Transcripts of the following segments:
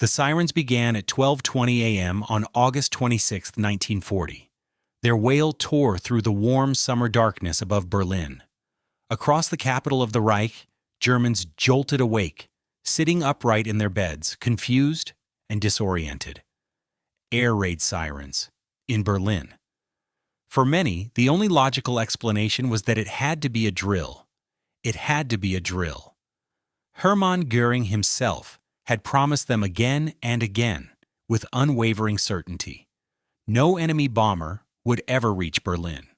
The sirens began at 12:20 a.m. on August 26, 1940. Their wail tore through the warm summer darkness above Berlin. Across the capital of the Reich, Germans jolted awake, sitting upright in their beds, confused and disoriented. Air raid sirens in Berlin. For many, the only logical explanation was that it had to be a drill. It had to be a drill. Hermann Göring himself had promised them again and again, with unwavering certainty. No enemy bomber would ever reach Berlin.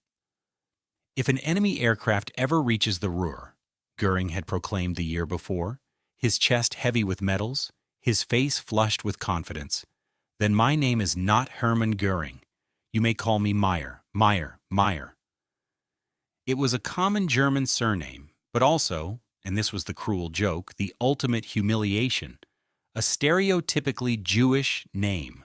If an enemy aircraft ever reaches the Ruhr, Göring had proclaimed the year before, his chest heavy with medals, his face flushed with confidence, then my name is not Hermann Göring. You may call me Meyer, Meyer, Meyer. It was a common German surname, but also, and this was the cruel joke, the ultimate humiliation, a stereotypically Jewish name.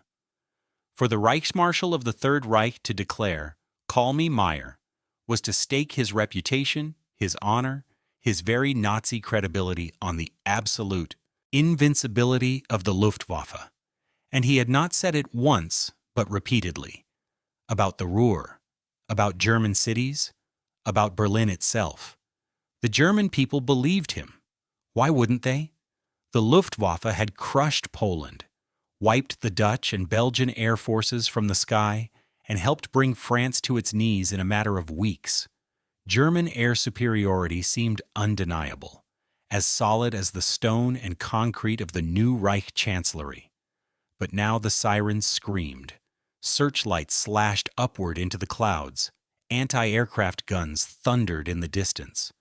For the Reichsmarshal of the Third Reich to declare, "Call me Meyer," was to stake his reputation, his honor, his very Nazi credibility on the absolute invincibility of the Luftwaffe. And he had not said it once, but repeatedly. About the Ruhr, about German cities, about Berlin itself. The German people believed him. Why wouldn't they? The Luftwaffe had crushed Poland, wiped the Dutch and Belgian air forces from the sky, and helped bring France to its knees in a matter of weeks. German air superiority seemed undeniable, as solid as the stone and concrete of the new Reich Chancellery. But now the sirens screamed. Searchlights slashed upward into the clouds. Anti-aircraft guns thundered in the distance.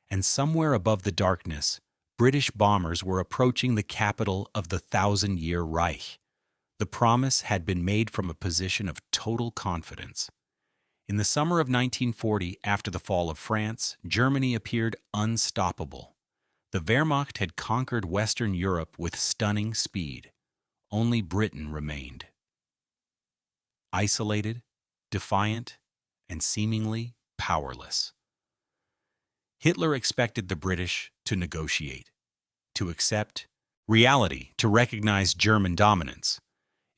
And somewhere above the darkness, British bombers were approaching the capital of the thousand-year Reich. The promise had been made from a position of total confidence. In the summer of 1940, after the fall of France, Germany appeared unstoppable. The Wehrmacht had conquered Western Europe with stunning speed. Only Britain remained. Isolated, defiant, and seemingly powerless. Hitler expected the British to negotiate, to accept reality, to recognize German dominance.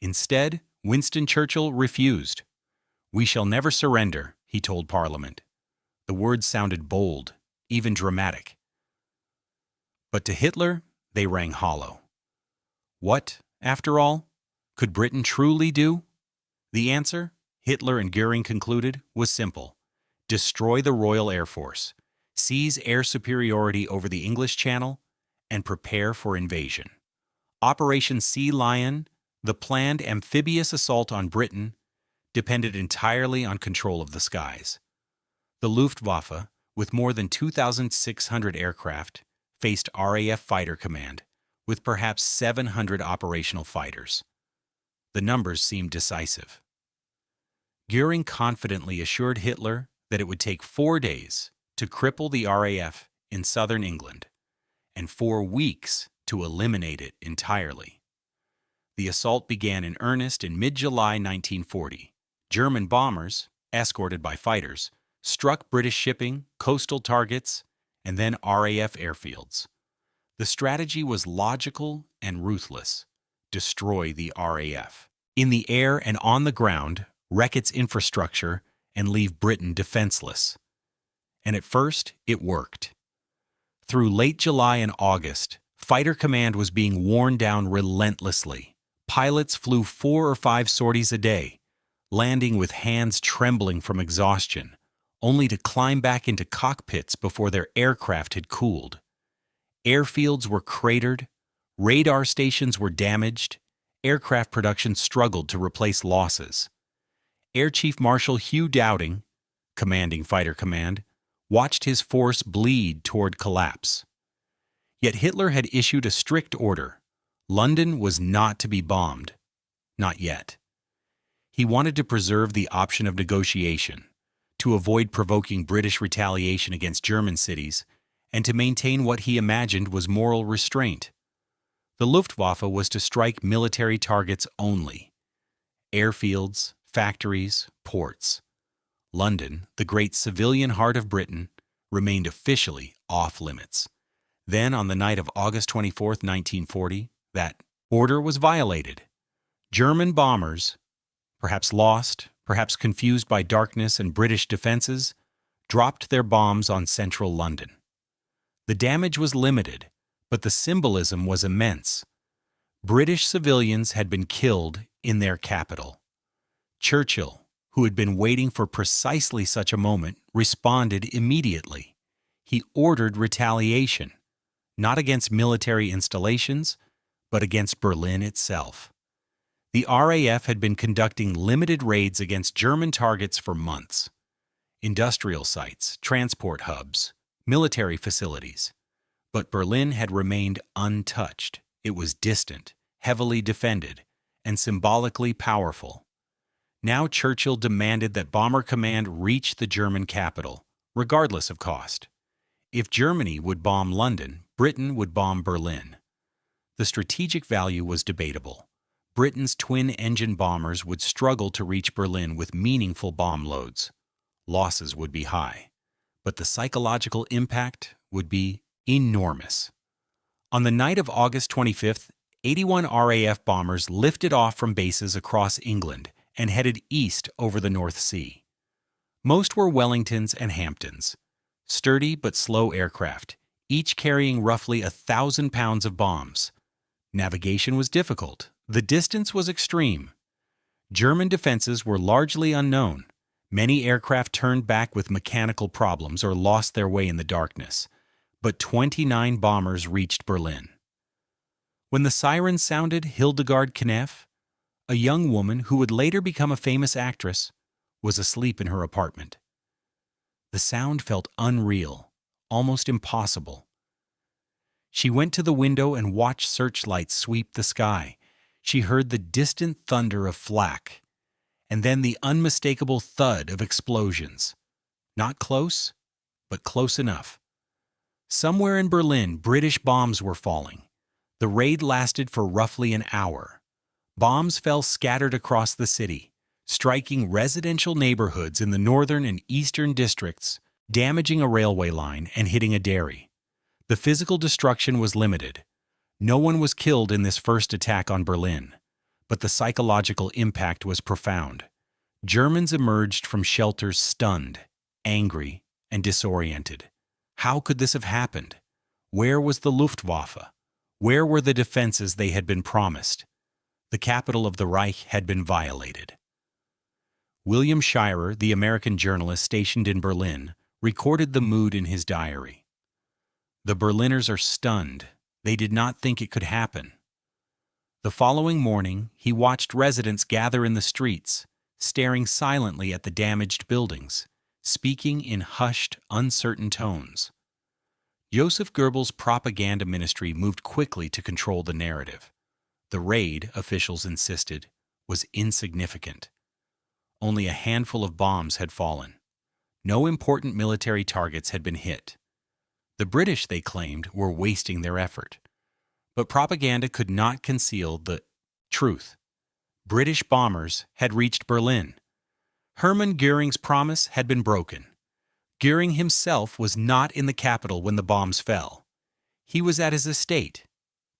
Instead, Winston Churchill refused. "We shall never surrender," he told Parliament. The words sounded bold, even dramatic. But to Hitler, they rang hollow. What, after all, could Britain truly do? The answer, Hitler and Göring concluded, was simple. Destroy the Royal Air Force, seize air superiority over the English Channel, and prepare for invasion. Operation Sea Lion, the planned amphibious assault on Britain, depended entirely on control of the skies. The Luftwaffe, with more than 2,600 aircraft, faced RAF Fighter Command, with perhaps 700 operational fighters. The numbers seemed decisive. Göring confidently assured Hitler that it would take 4 days to cripple the RAF in southern England, and 4 weeks to eliminate it entirely. The assault began in earnest in mid-July 1940. German bombers, escorted by fighters, struck British shipping, coastal targets, and then RAF airfields. The strategy was logical and ruthless. Destroy the RAF. In the air and on the ground, wreck its infrastructure and leave Britain defenseless. And at first, it worked. Through late July and August, Fighter Command was being worn down relentlessly. Pilots flew 4 or 5 sorties a day, landing with hands trembling from exhaustion, only to climb back into cockpits before their aircraft had cooled. Airfields were cratered, radar stations were damaged, aircraft production struggled to replace losses. Air Chief Marshal Hugh Dowding, commanding Fighter Command, watched his force bleed toward collapse. Yet Hitler had issued a strict order. London was not to be bombed. Not yet. He wanted to preserve the option of negotiation, to avoid provoking British retaliation against German cities, and to maintain what he imagined was moral restraint. The Luftwaffe was to strike military targets only. Airfields, factories, ports. London, the great civilian heart of Britain, remained officially off limits. Then, on the night of August 24, 1940, that Order was violated. German bombers, perhaps lost, perhaps confused by darkness and British defenses, dropped their bombs on central London. The damage was limited, but the symbolism was immense. British civilians had been killed in their capital. Churchill, who had been waiting for precisely such a moment, responded immediately. He ordered retaliation, not against military installations, but against Berlin itself. The RAF had been conducting limited raids against German targets for months. Industrial sites, transport hubs, military facilities. But Berlin had remained untouched. It was distant, heavily defended, and symbolically powerful. Now Churchill demanded that Bomber Command reach the German capital, regardless of cost. If Germany would bomb London, Britain would bomb Berlin. The strategic value was debatable. Britain's twin-engine bombers would struggle to reach Berlin with meaningful bomb loads. Losses would be high, but the psychological impact would be enormous. On the night of August 25th, 81 RAF bombers lifted off from bases across England and headed east over the North Sea. Most were Wellingtons and Hamptons, sturdy but slow aircraft, each carrying roughly 1,000 pounds of bombs. Navigation was difficult. The distance was extreme. German defenses were largely unknown. Many aircraft turned back with mechanical problems or lost their way in the darkness. But 29 bombers reached Berlin. When the sirens sounded, Hildegard Knef, a young woman who would later become a famous actress, was asleep in her apartment. The sound felt unreal, almost impossible. She went to the window and watched searchlights sweep the sky. She heard the distant thunder of flak, and then the unmistakable thud of explosions. Not close, but close enough. Somewhere in Berlin, British bombs were falling. The raid lasted for roughly an hour. Bombs fell scattered across the city, striking residential neighborhoods in the northern and eastern districts, damaging a railway line and hitting a dairy. The physical destruction was limited. No one was killed in this first attack on Berlin, but the psychological impact was profound. Germans emerged from shelters stunned, angry, and disoriented. How could this have happened? Where was the Luftwaffe? Where were the defenses they had been promised? The capital of the Reich had been violated. William Shirer, the American journalist stationed in Berlin, recorded the mood in his diary. The Berliners are stunned. They did not think it could happen. The following morning, he watched residents gather in the streets, staring silently at the damaged buildings, speaking in hushed, uncertain tones. Joseph Goebbels' propaganda ministry moved quickly to control the narrative. The raid, officials insisted, was insignificant. Only a handful of bombs had fallen. No important military targets had been hit. The British, they claimed, were wasting their effort. But propaganda could not conceal the truth. British bombers had reached Berlin. Hermann Göring's promise had been broken. Göring himself was not in the capital when the bombs fell. He was at his estate,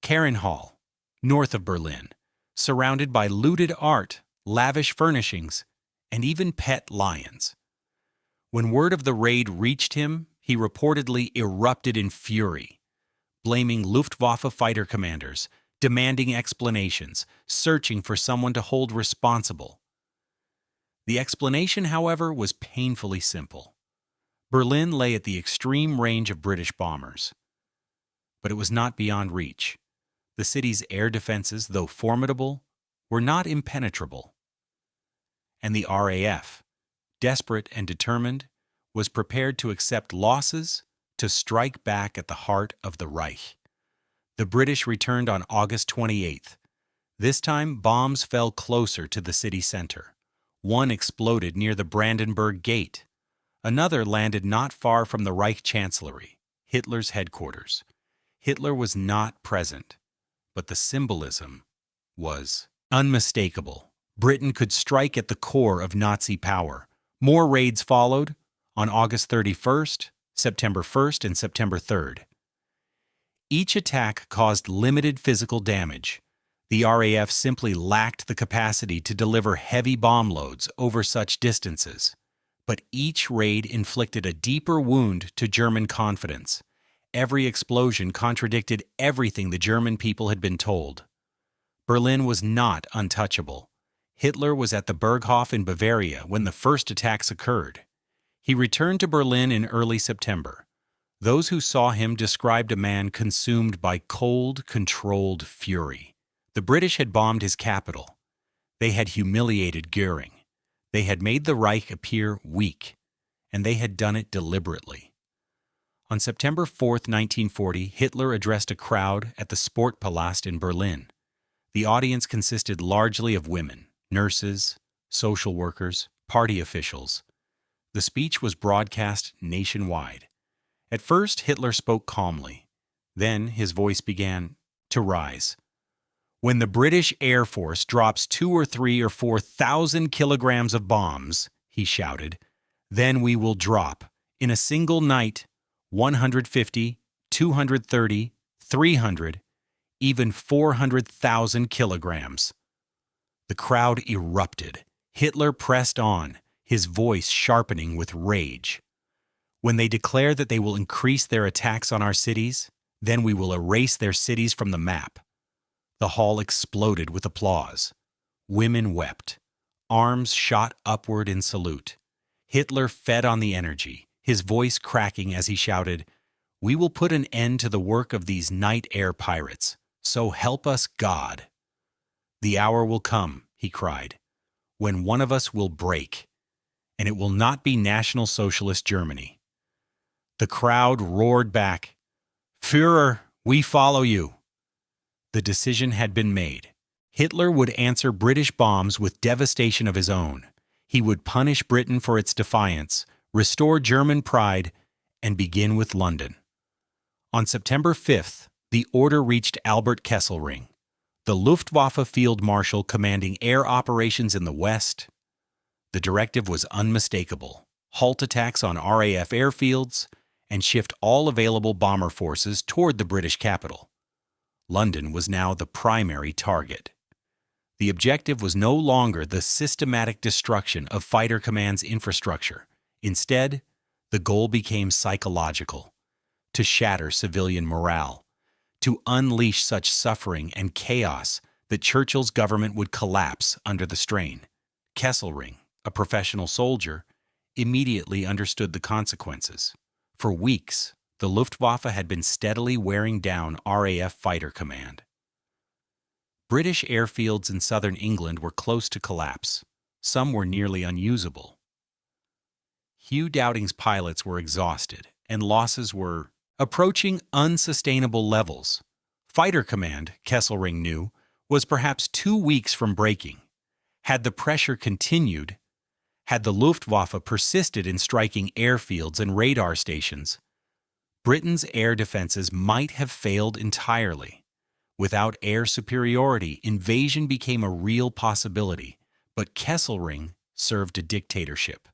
Karenhall, north of Berlin, surrounded by looted art, lavish furnishings, and even pet lions. When word of the raid reached him, he reportedly erupted in fury, blaming Luftwaffe fighter commanders, demanding explanations, searching for someone to hold responsible. The explanation, however, was painfully simple. Berlin lay at the extreme range of British bombers. But it was not beyond reach. The city's air defenses, though formidable, were not impenetrable. And the RAF, desperate and determined, was prepared to accept losses to strike back at the heart of the Reich. The British returned on August 28th. This time, bombs fell closer to the city center. One exploded near the Brandenburg Gate. Another landed not far from the Reich Chancellery, Hitler's headquarters. Hitler was not present, but the symbolism was unmistakable. Britain could strike at the core of Nazi power. More raids followed on August 31st, September 1st, and September 3rd. Each attack caused limited physical damage. The RAF simply lacked the capacity to deliver heavy bomb loads over such distances. But each raid inflicted a deeper wound to German confidence. Every explosion contradicted everything the German people had been told. Berlin was not untouchable. Hitler was at the Berghof in Bavaria when the first attacks occurred. He returned to Berlin in early September. Those who saw him described a man consumed by cold, controlled fury. The British had bombed his capital. They had humiliated Göring. They had made the Reich appear weak, and they had done it deliberately. On September 4, 1940, Hitler addressed a crowd at the Sportpalast in Berlin. The audience consisted largely of women, nurses, social workers, party officials. The speech was broadcast nationwide. At first, Hitler spoke calmly. Then his voice began to rise. When the British Air Force drops 2 or 3 or 4,000 kilograms of bombs, he shouted, then we will drop, in a single night, 150, 230, 300, even 400,000 kilograms. The crowd erupted. Hitler pressed on, his voice sharpening with rage. When they declare that they will increase their attacks on our cities, then we will erase their cities from the map. The hall exploded with applause. Women wept. Arms shot upward in salute. Hitler fed on the energy, his voice cracking as he shouted, "We will put an end to the work of these night air pirates. So help us God." "The hour will come," he cried, "when one of us will break, and it will not be National Socialist Germany." The crowd roared back, "Führer, we follow you." The decision had been made. Hitler would answer British bombs with devastation of his own. He would punish Britain for its defiance, restore German pride, and begin with London. On September 5th, the order reached Albert Kesselring, the Luftwaffe Field Marshal commanding air operations in the West. The directive was unmistakable: halt attacks on RAF airfields and shift all available bomber forces toward the British capital. London was now the primary target. The objective was no longer the systematic destruction of Fighter Command's infrastructure. Instead, the goal became psychological: to shatter civilian morale, to unleash such suffering and chaos that Churchill's government would collapse under the strain. Kesselring, a professional soldier, immediately understood the consequences. For weeks, the Luftwaffe had been steadily wearing down RAF Fighter Command. British airfields in southern England were close to collapse. Some were nearly unusable. Hugh Dowding's pilots were exhausted, and losses were approaching unsustainable levels. Fighter Command, Kesselring knew, was perhaps 2 weeks from breaking. Had the pressure continued, had the Luftwaffe persisted in striking airfields and radar stations, Britain's air defenses might have failed entirely. Without air superiority, invasion became a real possibility, but Kesselring served a dictatorship.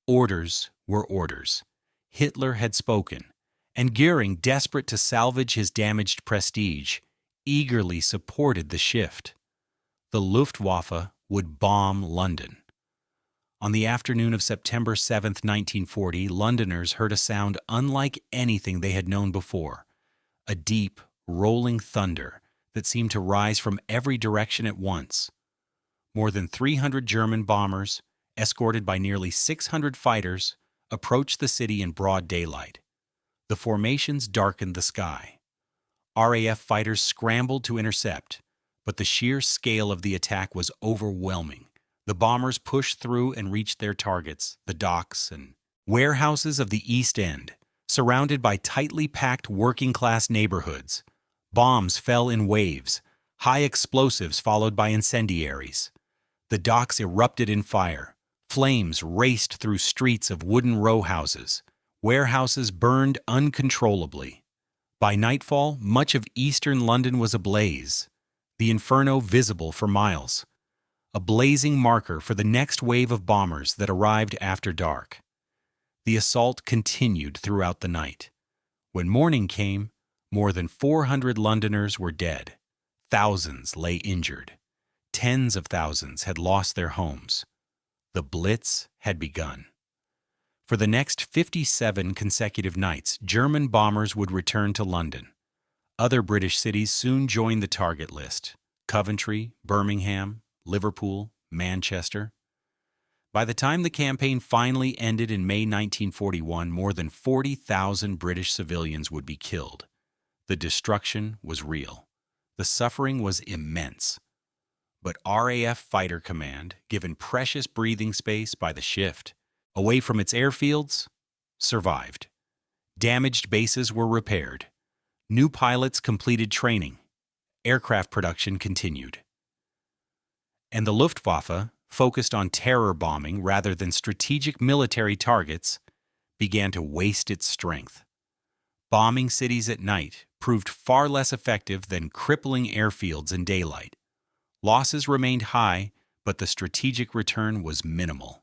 Orders were orders. Hitler had spoken, and Göring, desperate to salvage his damaged prestige, eagerly supported the shift. The Luftwaffe would bomb London. On the afternoon of September 7, 1940, Londoners heard a sound unlike anything they had known before, a deep, rolling thunder that seemed to rise from every direction at once. More than 300 German bombers, escorted by nearly 600 fighters, approached the city in broad daylight. The formations darkened the sky. RAF fighters scrambled to intercept, but the sheer scale of the attack was overwhelming. The bombers pushed through and reached their targets, the docks and warehouses of the East End, surrounded by tightly packed working-class neighborhoods. Bombs fell in waves, high explosives followed by incendiaries. The docks erupted in fire. Flames raced through streets of wooden row houses. Warehouses burned uncontrollably. By nightfall, much of eastern London was ablaze, the inferno visible for miles, a blazing marker for the next wave of bombers that arrived after dark. The assault continued throughout the night. When morning came, more than 400 Londoners were dead. Thousands lay injured. Tens of thousands had lost their homes. The Blitz had begun. For the next 57 consecutive nights, German bombers would return to London. Other British cities soon joined the target list: Coventry, Birmingham, Liverpool, Manchester. By the time the campaign finally ended in May 1941, more than 40,000 British civilians would be killed. The destruction was real. The suffering was immense. But RAF Fighter Command, given precious breathing space by the shift, away from its airfields, survived. Damaged bases were repaired. New pilots completed training. Aircraft production continued. And the Luftwaffe, focused on terror bombing rather than strategic military targets, began to waste its strength. Bombing cities at night proved far less effective than crippling airfields in daylight. Losses remained high, but the strategic return was minimal.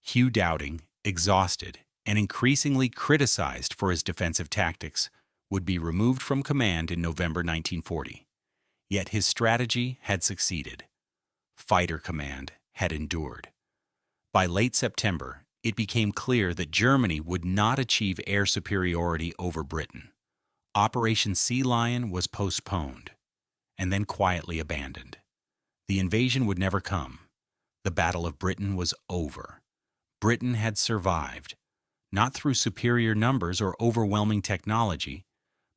Hugh Dowding, exhausted and increasingly criticized for his defensive tactics, would be removed from command in November 1940. Yet his strategy had succeeded. Fighter Command had endured. By late September, it became clear that Germany would not achieve air superiority over Britain. Operation Sea Lion was postponed, and then quietly abandoned. The invasion would never come. The Battle of Britain was over. Britain had survived, not through superior numbers or overwhelming technology,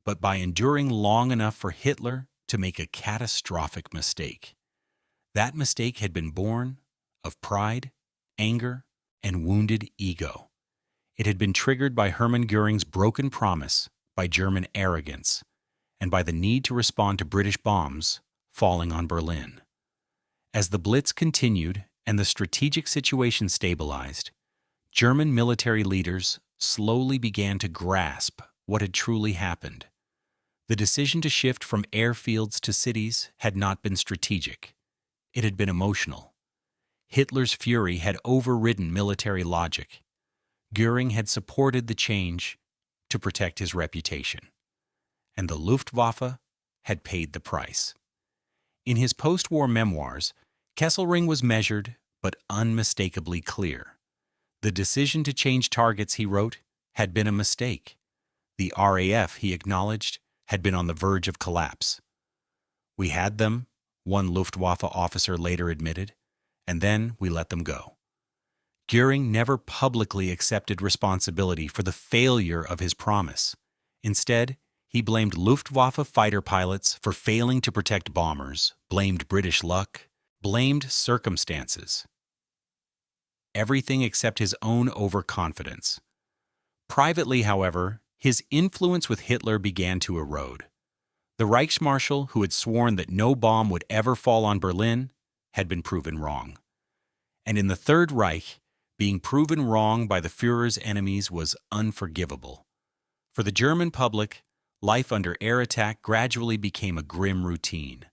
but by enduring long enough for Hitler to make a catastrophic mistake. That mistake had been born of pride, anger, and wounded ego. It had been triggered by Hermann Göring's broken promise, by German arrogance, and by the need to respond to British bombs falling on Berlin. As the Blitz continued and the strategic situation stabilized, German military leaders slowly began to grasp what had truly happened. The decision to shift from airfields to cities had not been strategic. It had been emotional. Hitler's fury had overridden military logic. Göring had supported the change to protect his reputation. And the Luftwaffe had paid the price. In his post-war memoirs, Kesselring was measured but unmistakably clear. The decision to change targets, he wrote, had been a mistake. The RAF, he acknowledged, had been on the verge of collapse. "We had them," one Luftwaffe officer later admitted, "and then we let them go." Göring never publicly accepted responsibility for the failure of his promise. Instead, he blamed Luftwaffe fighter pilots for failing to protect bombers, blamed British luck, blamed circumstances. Everything except his own overconfidence. Privately, however, his influence with Hitler began to erode. The Reichsmarshal, who had sworn that no bomb would ever fall on Berlin, had been proven wrong. And in the Third Reich, being proven wrong by the Führer's enemies was unforgivable. For the German public, life under air attack gradually became a grim routine.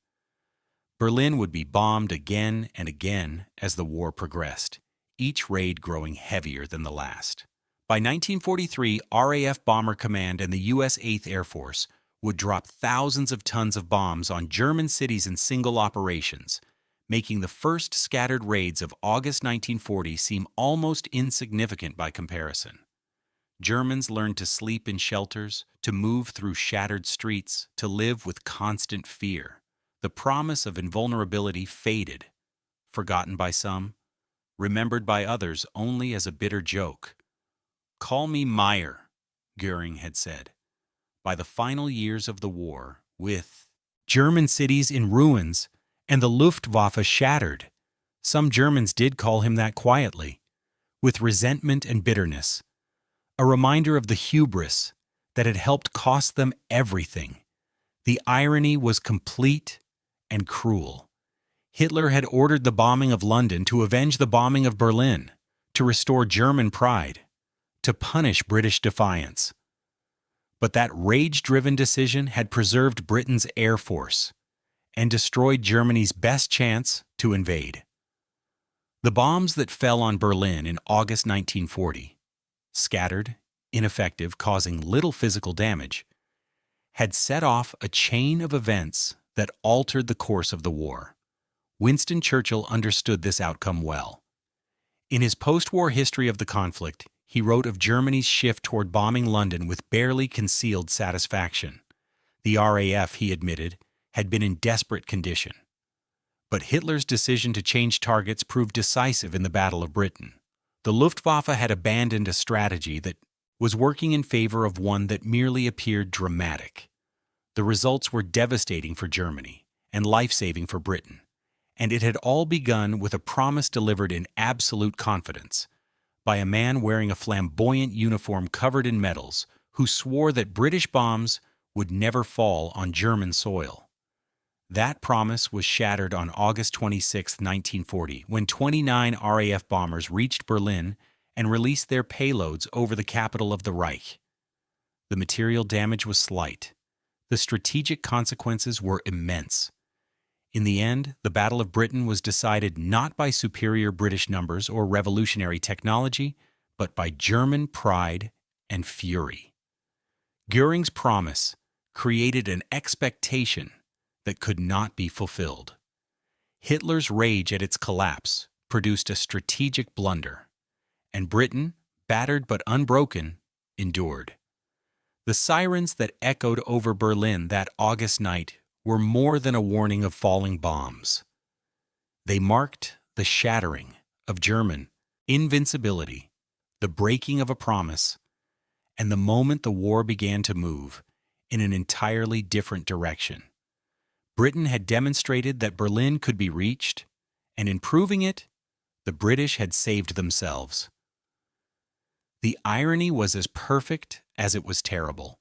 Berlin would be bombed again and again as the war progressed, each raid growing heavier than the last. By 1943, RAF Bomber Command and the U.S. 8th Air Force would drop thousands of tons of bombs on German cities in single operations, making the first scattered raids of August 1940 seem almost insignificant by comparison. Germans learned to sleep in shelters, to move through shattered streets, to live with constant fear. The promise of invulnerability faded, forgotten by some, remembered by others only as a bitter joke. "Call me Meyer," Göring had said. By the final years of the war, with German cities in ruins and the Luftwaffe shattered, some Germans did call him that quietly, with resentment and bitterness, a reminder of the hubris that had helped cost them everything. The irony was complete and cruel. Hitler had ordered the bombing of London to avenge the bombing of Berlin, to restore German pride, to punish British defiance. But that rage-driven decision had preserved Britain's air force and destroyed Germany's best chance to invade. The bombs that fell on Berlin in August 1940, scattered, ineffective, causing little physical damage, had set off a chain of events that altered the course of the war. Winston Churchill understood this outcome well. In his post-war history of the conflict, he wrote of Germany's shift toward bombing London with barely concealed satisfaction. The RAF, he admitted, had been in desperate condition. But Hitler's decision to change targets proved decisive in the Battle of Britain. The Luftwaffe had abandoned a strategy that was working in favor of one that merely appeared dramatic. The results were devastating for Germany and life-saving for Britain, and it had all begun with a promise delivered in absolute confidence by a man wearing a flamboyant uniform covered in medals who swore that British bombs would never fall on German soil. That promise was shattered on August 26, 1940, when 29 RAF bombers reached Berlin and released their payloads over the capital of the Reich. The material damage was slight. The strategic consequences were immense. In the end, the Battle of Britain was decided not by superior British numbers or revolutionary technology, but by German pride and fury. Göring's promise created an expectation that could not be fulfilled. Hitler's rage at its collapse produced a strategic blunder, and Britain, battered but unbroken, endured. The sirens that echoed over Berlin that August night were more than a warning of falling bombs. They marked the shattering of German invincibility, the breaking of a promise, and the moment the war began to move in an entirely different direction. Britain had demonstrated that Berlin could be reached, and in proving it, the British had saved themselves. The irony was as perfect as it was terrible.